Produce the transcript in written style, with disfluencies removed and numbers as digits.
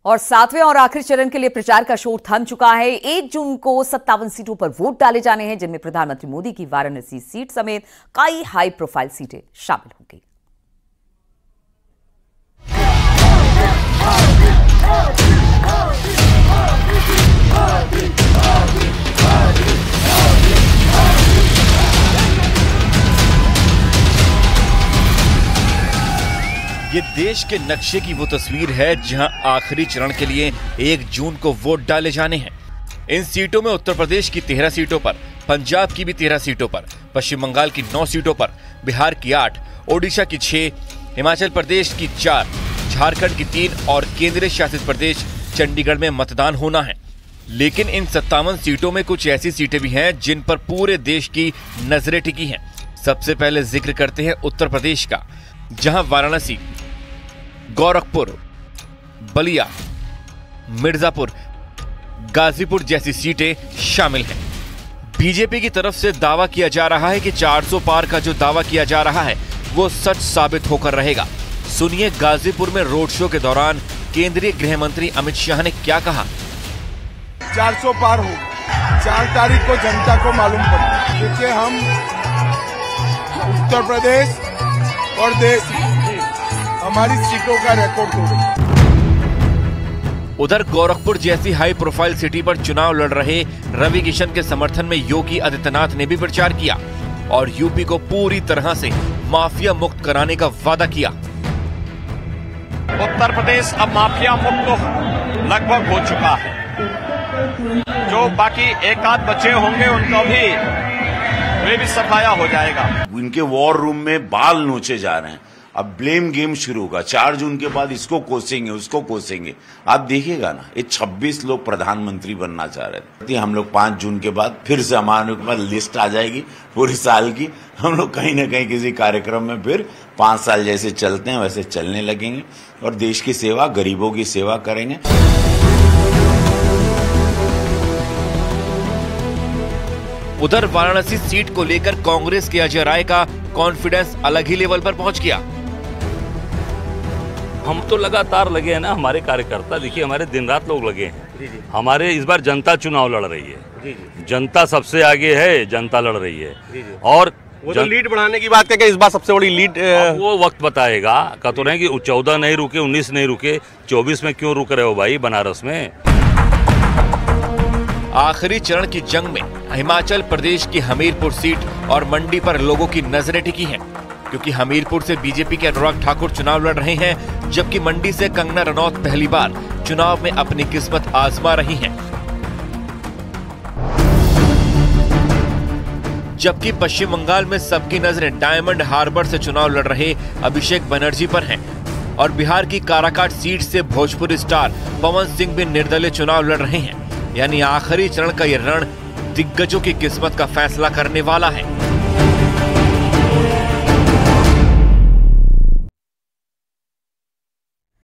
और 7वें और आखिरी चरण के लिए प्रचार का शोर थम चुका है। 1 जून को 57 सीटों पर वोट डाले जाने हैं, जिनमें प्रधानमंत्री मोदी की वाराणसी सीट समेत कई हाई प्रोफाइल सीटें शामिल होंगी। ये देश के नक्शे की वो तस्वीर है जहां आखिरी चरण के लिए 1 जून को वोट डाले जाने हैं। इन सीटों में उत्तर प्रदेश की 13 सीटों पर, पंजाब की भी 13 सीटों पर, पश्चिम बंगाल की 9 सीटों पर, बिहार की 8, ओडिशा की 6, हिमाचल प्रदेश की 4, झारखंड की 3 और केंद्रीय शासित प्रदेश चंडीगढ़ में मतदान होना है। लेकिन इन 57 सीटों में कुछ ऐसी सीटें भी हैं जिन पर पूरे देश की नजरें टिकी हैं। सबसे पहले जिक्र करते हैं उत्तर प्रदेश का, जहां वाराणसी, गोरखपुर, बलिया, मिर्जापुर, गाजीपुर जैसी सीटें शामिल हैं। बीजेपी की तरफ से दावा किया जा रहा है कि 400 पार का जो दावा किया जा रहा है वो सच साबित होकर रहेगा। सुनिए गाजीपुर में रोड शो के दौरान केंद्रीय गृह मंत्री अमित शाह ने क्या कहा। 400 पार हो, 4 तारीख को जनता को मालूम पड़ा, क्योंकि हम उत्तर प्रदेश और देश हमारी सीटों का रिकॉर्ड तोड़ेंगे। उधर गोरखपुर जैसी हाई प्रोफाइल सिटी पर चुनाव लड़ रहे रवि किशन के समर्थन में योगी आदित्यनाथ ने भी प्रचार किया और यूपी को पूरी तरह से माफिया मुक्त कराने का वादा किया। उत्तर प्रदेश अब माफिया मुक्त लगभग हो चुका है। जो बाकी एक आध बचे होंगे उनको भी वे भी सफाया हो जाएगा। उनके वॉर रूम में बाल नोचे जा रहे हैं। अब ब्लेम गेम शुरू होगा। 4 जून के बाद इसको कोसेंगे, उसको कोसेंगे। आप देखिएगा ना, ये 26 लोग प्रधानमंत्री बनना चाह रहे थे। हम लोग 5 जून के बाद फिर से हमारे पास लिस्ट आ जाएगी पूरी साल की। हम लोग कहीं ना कहीं किसी कार्यक्रम में फिर 5 साल जैसे चलते हैं वैसे चलने लगेंगे और देश की सेवा, गरीबों की सेवा करेंगे। उधर वाराणसी सीट को लेकर कांग्रेस के अजय राय का कॉन्फिडेंस अलग ही लेवल पर पहुंच गया। हम तो लगातार लगे हैं ना, हमारे कार्यकर्ता देखिए, हमारे दिन रात लोग लगे हैं। हमारे इस बार जनता चुनाव लड़ रही है, जनता सबसे आगे है, जनता लड़ रही है। और वो तो लीड बढ़ाने की बात है, इस बार सबसे बड़ी लीड वो वक्त बताएगा। कह तो रहे कि 14 नहीं रुके, 19 नहीं रुके, 24 में क्यों रुक रहे हो भाई बनारस में। आखिरी चरण की जंग में हिमाचल प्रदेश की हमीरपुर सीट और मंडी पर लोगों की नजरें टिकी हैं, क्योंकि हमीरपुर से बीजेपी के अनुराग ठाकुर चुनाव लड़ रहे हैं, जबकि मंडी से कंगना रनौत पहली बार चुनाव में अपनी किस्मत आजमा रही हैं। जबकि पश्चिम बंगाल में सबकी नजरें डायमंड हार्बर से चुनाव लड़ रहे अभिषेक बनर्जी पर हैं और बिहार की काराकाट सीट से भोजपुरी स्टार पवन सिंह भी निर्दलीय चुनाव लड़ रहे हैं। यानी आखिरी चरण का यह रण दिग्गजों की किस्मत का फैसला करने वाला है।